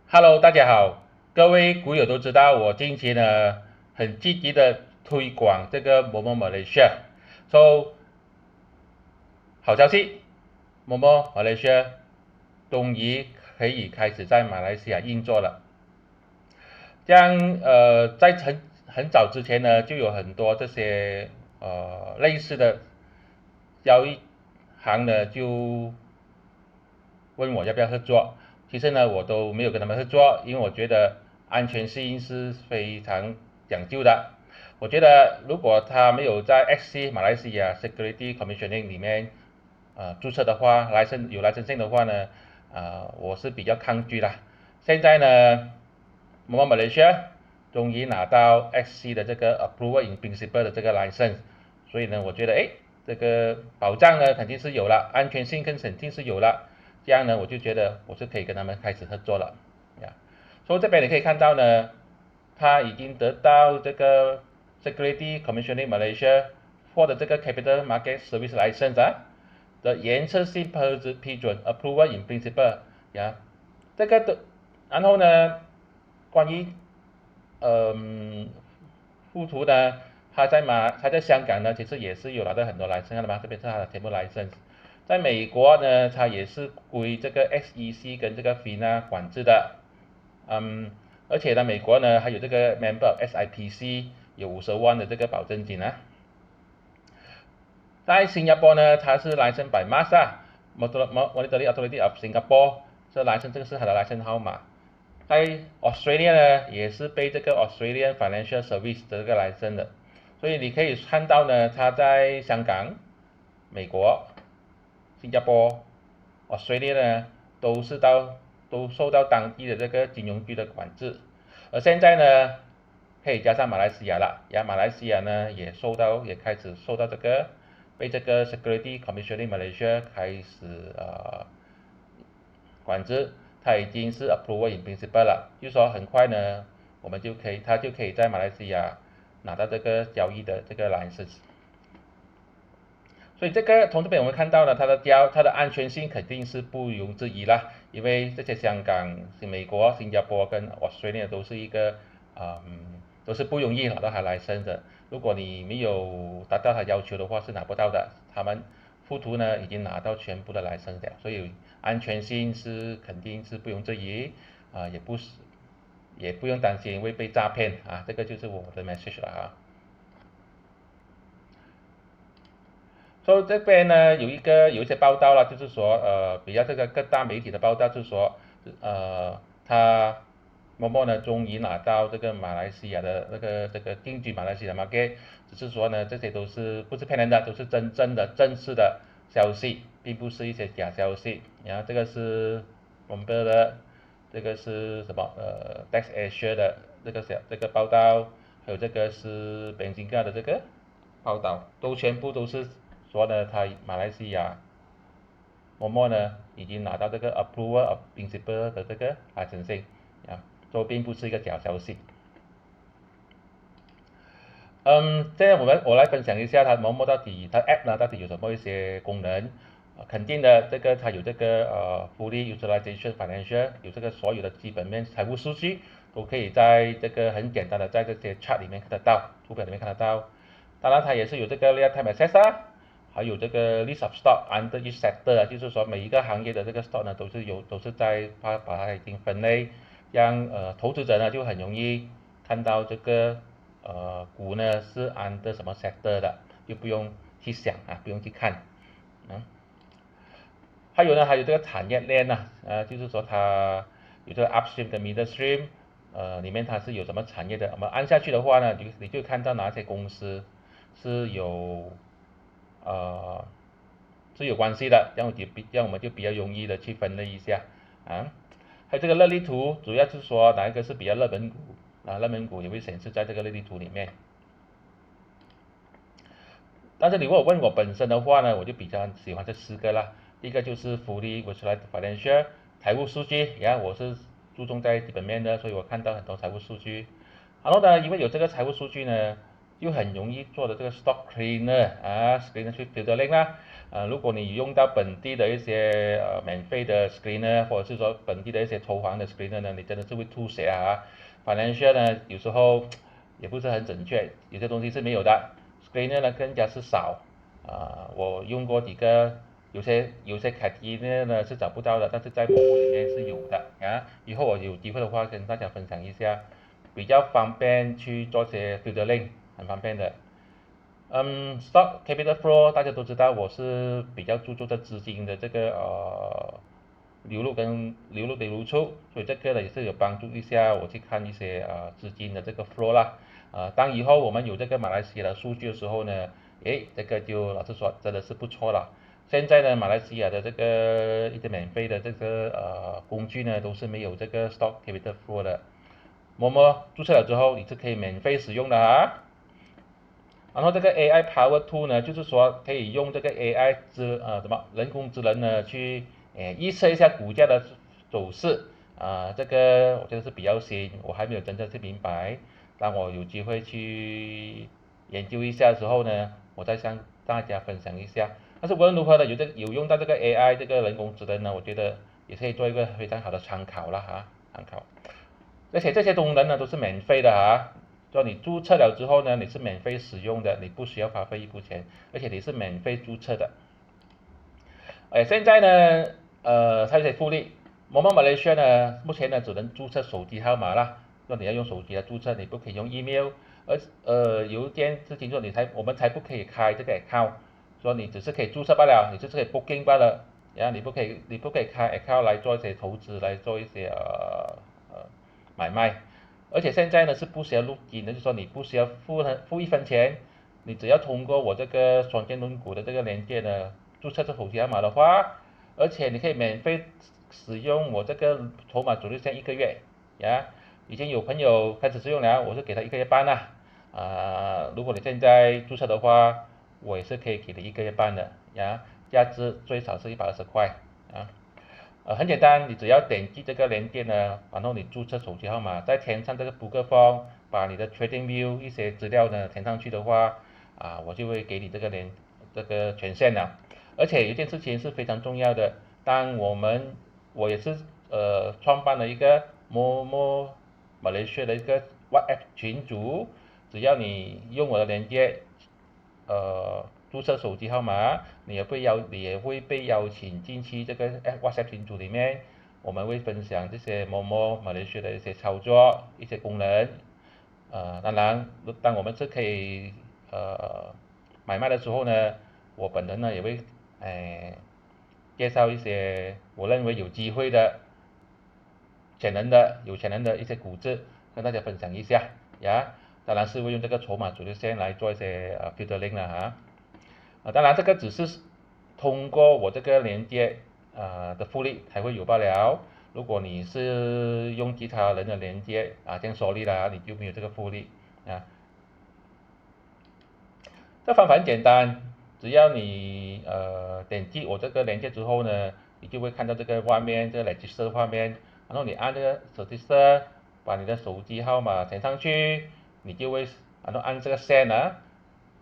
Hello，大家好，各位股友都知道，我近期呢很积极的推广这个某某 Malaysia，so 好消息，某某 Malaysia 终于可以开始在马来西亚运作了。这样在很早之前呢，就有很多这些类似的交易行呢就问我要不要合作。其实呢，我都没有跟他们合作，因为我觉得安全性是非常讲究的。我觉得如果他没有在 XC 马来西亚 Security Commissioning 里面注册的话，有 license 的话呢，我是比较抗拒啦。现在呢，我们马来西亚终于拿到 XC 的这个 Approval in Principle 的这个 license，所以呢，我觉得这个保障呢肯定是有了，安全性跟肯定是有了。这样呢，我就觉得我是可以跟他们开始合作了呀。所以这边你可以看到呢，他已经得到这个 Security Commissioning Malaysia 获得这个 Capital Market Service License 的原测性批准 Approval in Principle 呀。这个的，然后呢，关于富途呢，他在香港呢，其实也是有拿到很多 license 的嘛，这边是他的全部 license。在美国呢，它也是归这个 SEC 跟这个 FINA 管制的，嗯，而且呢，美国呢还有这个 member SIPC 有50万的这个保证金啊。在新加坡呢，它是 license by Monetary Authority of Singapore，这 license 这个是它的 license 号码。在 Australia 呢，也是被这个 Australian Financial Service 的这个 license 的，所以你可以看到呢，它在香港、美国、新加坡、Australia 呢，都受到当地的这个金融局的管制，而现在呢，可以加上马来西亚了，马来西亚呢也开始受到被这个 Security Commissioning Malaysia 开始管制，它已经是 approval in principle 了，就是说很快呢，它就可以在马来西亚拿到这个交易的这个 license。所以这个从这边我们看到呢，它的安全性肯定是毋庸置疑啦，因为这些香港、美国、新加坡跟 Australia 都是不容易拿到它 license 的。如果你没有达到它要求的话，是拿不到的。他们富途呢已经拿到全部的 license 了，所以安全性是肯定是毋庸置疑也不用担心会被诈骗啊，这个就是我的 message 了啊。所以这边呢有一些报道了，就是说比较这个各大媒体的报道，就是说他默默呢终于拿到这个马来西亚的这个定居马来西亚 market，只是说呢这些不是骗人的，都是真正的正式的消息，并不是一些假消息。然后这个是我们的这个是什么Tax Asia 的这个报道，还有这个是 b e n j i n g a 的这个报道，全部都是说呢，马来西亚默默呢已经拿到这个 approval of principle 的这个 licensing 啊，这并不是一个假消息。现在我来分享一下它 app 呢到底有什么一些功能。肯定的，它有这个fully utilization financial，有这个所有的基本面财务数据都可以在这个很简单的在这些 chart 里面看得到，图表里面看得到。当然它也是有这个 real time access 还有这个 list of stock under each sector 就是说每一个行业的这个 stock 呢都是在把它已经分类，让投资者呢就很容易看到这个股呢是 under 什么 sector 的，就不用去想不用去看。嗯，还有这个产业链就是说它有这个 upstream 跟 midstream，里面它是有什么产业的，我们按下去的话呢，你就看到哪些公司是呃是有关系的，这样我们就比较容易的去分类一下啊。还有这个热力图，主要就是说哪一个是比较热门股热门股也会显示在这个热力图里面。但是你如果问我本身的话呢，我就比较喜欢这4个啦。第一个就是福利 virtual financial 财务数据，我是注重在基本面的，所以我看到很多财务数据。然后呢，因为有这个财务数据呢，就很容易做的这个 stock cleaner cleaner 去 filtering 啦。如果你用到本地的一些免费的 screener，或者是说本地的一些投行的 screener 呢，你真的是会吐血啊。financial 呢，有时候也不是很准确，有些东西是没有的，screener 呢更加是少。我用过几个，有些卡机呢是找不到的，但是在某某里面是有的啊。以后我有机会的话跟大家分享一下，比较方便去做些 filtering，很方便的。Stock capital flow 大家都知道，我是比较注重的资金的这个流入的流出，所以这个呢也是有帮助一下我去看一些资金的这个 flow 啦。当以后我们有这个马来西亚的数据的时候呢，诶，这个就老实说真的是不错了。现在呢，马来西亚的这个一些免费的这个工具呢，都是没有这个 stock capital flow 的。某某注册了之后，你是可以免费使用的啊。然后这个 AI Power Tool 呢，就是说可以用这个 AI 人工智能呢去预测一下股价的走势这个我觉得是比较新，我还没有真正去明白。当我有机会去研究一下的时候呢，我再向大家分享一下。但是无论如何呢，有用到这个 AI 这个人工智能呢，我觉得也可以做一个非常好的参考了参考。而且这些功能呢都是免费的说你注册了之后呢，你是免费使用的，你不需要花费一分钱，而且你是免费注册的。现在呢，它有些福利，某某马来西亚呢，目前呢只能注册手机号码啦，说你要用手机来注册，你不可以用 email，有一件事情说我们才不可以开这个 account，说你只是可以注册罢了，你只是可以 booking 罢了，你不可以开 account 来做一些投资，来做一些买卖。而且现在呢是不需要录音的，就是说你不需要付一分钱，你只要通过我这个双剑轮股的这个连接呢，注册这手机号码的话，而且你可以免费使用我这个筹码主力线1个月呀。已经有朋友开始使用了，我是给他1个月半啦。如果你现在注册的话，我也是可以给你1个月半的呀，价值最少是120块啊。很简单，你只要点击这个连接呢，然后你注册手机号码，再填上这个 Google Form，把你的 Trading View 一些资料呢填上去的话，我就会给你这个权限了。而且有一件事情是非常重要的，我也是创办了一个马来西亚的一个 WhatsApp 群组，只要你用我的连接，注册手机号码，你也会被邀请进去这个WhatsApp 群组里面，我们会分享这些马来西亚的一些操作、一些功能。当然，当我们是可以买卖的时候呢，我本人呢也会介绍一些我认为有机会的、有潜能的一些股质，跟大家分享一下呀。当然是会用这个筹码主力线来做一些filtering 了当然这个只是通过我这个连接的复利才会有罢了。如果你是用其他人的连接这样说利了你就没有这个复利啊。这方法很简单，只要你点击我这个连接之后呢，你就会看到这个画面，这个 register 画面，然后你按这个 register，把你的手机号码填上去，你就会然后按这个 send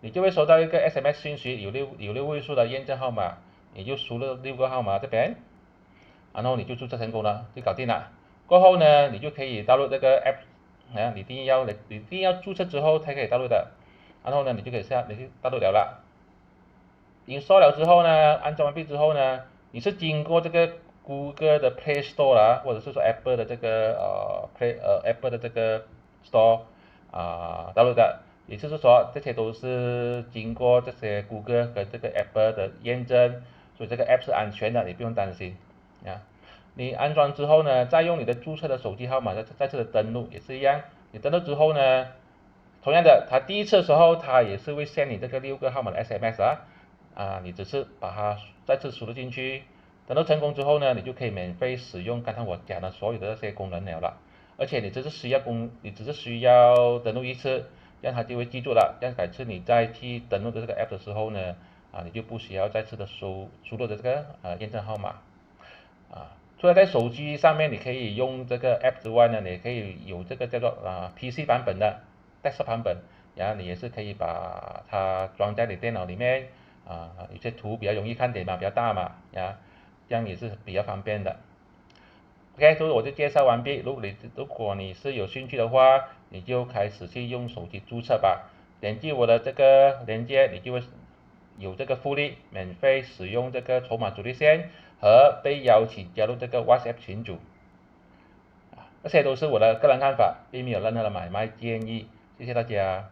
你就会收到一个 SMS 信息，有六位数的验证号码，你就输入6个号码这边，然后你就注册成功了，就搞定了。过后呢，你就可以导入这个 app，你一定要注册之后才可以导入的。然后呢，你就导入了。install 了之后呢，安装完毕之后呢，你是经过这个谷歌的 Play Store 或者是说 Apple 的这个Apple 的这个 Store 导入的。也就是说，这些都是经过这些谷歌跟这个 Apple 的验证，所以这个 app 是安全的，你不用担心啊。你安装之后呢，再用你的注册的手机号码再次的登录也是一样。你登录之后呢，同样的，他第一次的时候，他也是会 send 你这个6个号码的 SMS 你只是把它再次输入进去，登录成功之后呢，你就可以免费使用刚才我讲的所有的那些功能了。而且你只是需要登录一次，这样它就会记住了。这样改次你再去登录这个 app 的时候呢，你就不需要再次的输入的这个验证号码除了在手机上面你可以用这个 app 之外呢，你可以有这个叫做PC 版本的 desktop 版本，然后你也是可以把它装在你电脑里面有些图比较容易看点嘛，比较大嘛，这样也是比较方便的。OK，所以我就介绍完毕。如果你是有兴趣的话，你就开始去用手机注册吧。点击我的这个链接，你就会有这个福利，免费使用这个筹码主力线和被邀请加入这个 WhatsApp 群组。这些都是我的个人看法，并没有任何的买卖建议。谢谢大家。